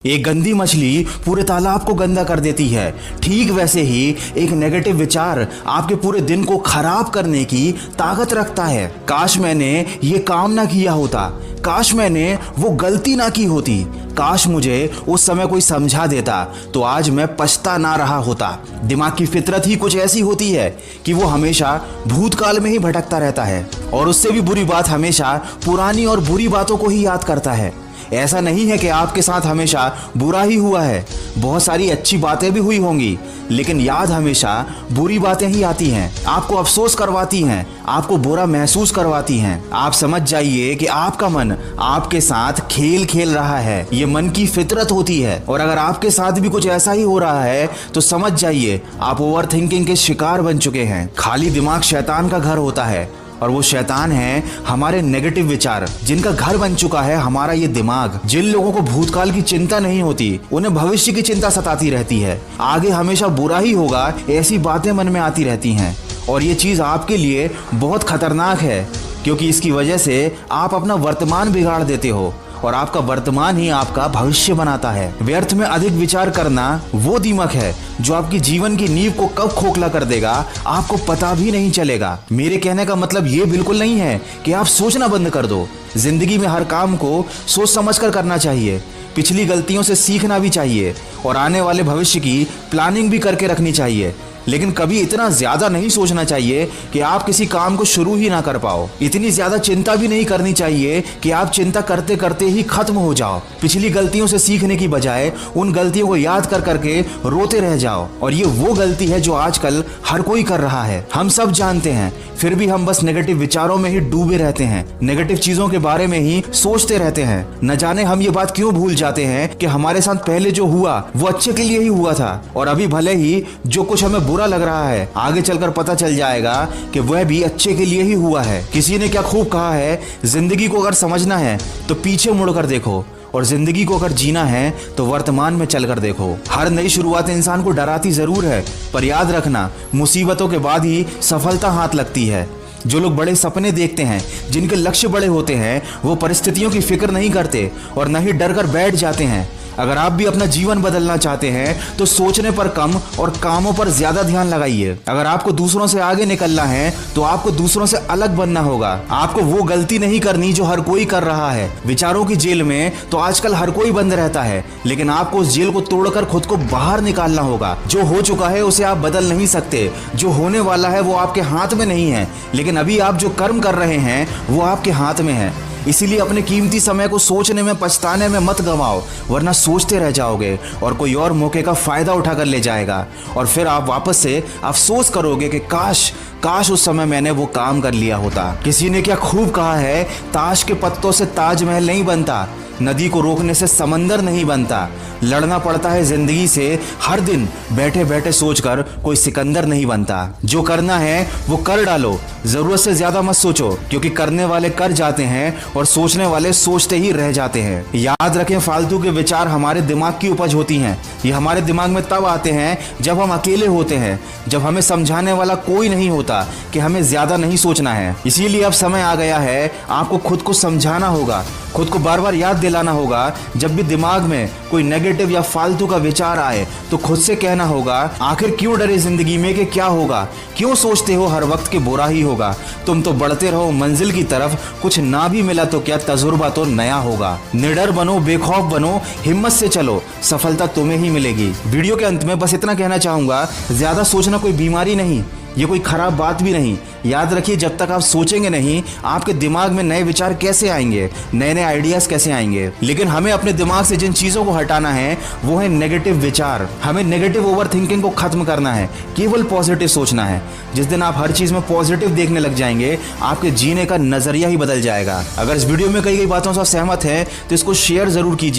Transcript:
एक गंदी मछली पूरे तालाब को गंदा कर देती है। ठीक वैसे ही एक नेगेटिव विचार आपके पूरे दिन को खराब करने की ताकत रखता है। काश मैंने ये काम ना किया होता, काश मैंने वो गलती ना की होती, काश मुझे उस समय कोई समझा देता तो आज मैं पछता ना रहा होता। दिमाग की फितरत ही कुछ ऐसी होती है कि वो हमेशा भूतकाल में ही भटकता रहता है और उससे भी बुरी बात हमेशा पुरानी और बुरी बातों को ही याद करता है। ऐसा नहीं है कि आपके साथ हमेशा बुरा ही हुआ है, बहुत सारी अच्छी बातें भी हुई होंगी, लेकिन याद हमेशा बुरी बातें ही आती हैं, आपको अफसोस करवाती हैं, आपको बुरा महसूस करवाती हैं। आप समझ जाइए कि आपका मन आपके साथ खेल खेल रहा है, ये मन की फितरत होती है। और अगर आपके साथ भी कुछ ऐसा ही हो रहा है तो समझ जाइए आप ओवर थिंकिंग के शिकार बन चुके हैं। खाली दिमाग शैतान का घर होता है और वो शैतान है हमारे नेगेटिव विचार, जिनका घर बन चुका है हमारा ये दिमाग। जिन लोगों को भूतकाल की चिंता नहीं होती उन्हें भविष्य की चिंता सताती रहती है। आगे हमेशा बुरा ही होगा ऐसी बातें मन में आती रहती हैं और ये चीज़ आपके लिए बहुत खतरनाक है, क्योंकि इसकी वजह से आप अपना वर्तमान बिगाड़ देते हो और आपका वर्तमान ही आपका भविष्य बनाता है। व्यर्थ में अधिक विचार करना वो दीमक है जो आपकी जीवन की नींव को कब खोखला कर देगा आपको पता भी नहीं चलेगा। मेरे कहने का मतलब ये बिल्कुल नहीं है कि आप सोचना बंद कर दो। जिंदगी में हर काम को सोच समझ कर करना चाहिए, पिछली गलतियों से सीखना भी चाहिए और आने वाले भविष्य की प्लानिंग भी करके रखनी चाहिए, लेकिन कभी इतना ज्यादा नहीं सोचना चाहिए कि आप किसी काम को शुरू ही ना कर पाओ। इतनी ज्यादा चिंता भी नहीं करनी चाहिए कि आप चिंता करते करते ही खत्म हो जाओ। पिछली गलतियों से सीखने की बजाय उन गलतियों को याद कर करके रोते रह जाओ। और ये वो गलती है जो आजकल हर कोई कर रहा है, हम सब जानते हैं, फिर भी हम बस नेगेटिव विचारों में ही डूबे रहते हैं, नेगेटिव चीजों के बारे में ही सोचते रहते हैं। न जाने हम ये बात क्यों भूल जाते हैं कि हमारे साथ पहले जो हुआ वो अच्छे के लिए ही हुआ था और अभी भले ही जो कुछ हमें बुरा लग रहा है आगे चलकर पता चल जाएगा कि वह भी अच्छे के लिए ही हुआ है। किसी ने क्या खूब कहा है, जिंदगी को अगर समझना है तो पीछे मुड़कर देखो और जिंदगी को अगर जीना है तो वर्तमान में चलकर देखो। हर नई शुरुआत इंसान को डराती जरूर है, पर याद रखना मुसीबतों के बाद ही सफलता हाथ लगती है। जो लोग बड़े सपने देखते हैं, जिनके लक्ष्य बड़े होते हैं, वो परिस्थितियों की फिक्र नहीं करते और न ही डर कर बैठ जाते हैं। अगर आप भी अपना जीवन बदलना चाहते हैं तो सोचने पर कम और कामों पर ज्यादा ध्यान लगाइए। अगर आपको दूसरों से आगे निकलना है तो आपको दूसरों से अलग बनना होगा। आपको वो गलती नहीं करनी जो हर कोई कर रहा है। विचारों की जेल में तो आजकल हर कोई बंद रहता है, लेकिन आपको उस जेल को तोड़कर खुद को बाहर निकालना होगा। जो हो चुका है उसे आप बदल नहीं सकते, जो होने वाला है वो आपके हाथ में नहीं है, लेकिन अभी आप जो कर्म कर रहे हैं वो आपके हाथ में है। इसीलिए अपने कीमती समय को सोचने में, पछताने में मत गंवाओ, वरना सोचते रह जाओगे और कोई और मौके का फायदा उठाकर ले जाएगा और फिर आप वापस से अफसोस करोगे कि काश उस समय मैंने वो काम कर लिया होता। किसी ने क्या खूब कहा है, ताश के पत्तों से ताजमहल नहीं बनता, नदी को रोकने से समंदर नहीं बनता, लड़ना पड़ता है जिंदगी से हर दिन, बैठे बैठे सोचकर कोई सिकंदर नहीं बनता। जो करना है वो कर डालो, जरूरत से ज्यादा मत सोचो, क्योंकि करने वाले कर जाते हैं और सोचने वाले सोचते ही रह जाते हैं। याद रखें, फालतू के विचार हमारे दिमाग की उपज होती हैं। ये हमारे दिमाग में तब आते हैं जब हम अकेले होते हैं, जब हमें समझाने वाला कोई नहीं होता कि हमें ज्यादा नहीं सोचना है। इसीलिए अब समय आ गया है, आपको खुद को समझाना होगा, खुद को बार बार याद दिलाना होगा। जब भी दिमाग में कोई नेगेटिव या फालतू का विचार आए तो खुद से कहना होगा, आखिर क्यों डरे जिंदगी में कि क्या होगा, क्यों सोचते हो हर वक्त कि बुरा ही होगा। तुम तो बढ़ते रहो मंजिल की तरफ, कुछ ना भी मिला तो क्या, तजुर्बा तो नया होगा। निडर बनो, बेखौफ बनो, हिम्मत से चलो, सफलता तुम्हें ही मिलेगी। वीडियो के अंत में बस इतना कहना चाहूंगा, ज्यादा सोचना कोई बीमारी नहीं, ये कोई खराब बात भी नहीं। याद रखिए, जब तक आप सोचेंगे नहीं आपके दिमाग में नए विचार कैसे आएंगे, नए नए आइडियाज कैसे आएंगे। लेकिन हमें अपने दिमाग से जिन चीजों को हटाना है वो है नेगेटिव विचार। हमें नेगेटिव ओवर थिंकिंग को खत्म करना है, केवल पॉजिटिव सोचना है। जिस दिन आप हर चीज में पॉजिटिव देखने लग जाएंगे आपके जीने का नजरिया ही बदल जाएगा। अगर इस वीडियो में कही गई बातों से सहमत है तो इसको शेयर जरूर कीजिए।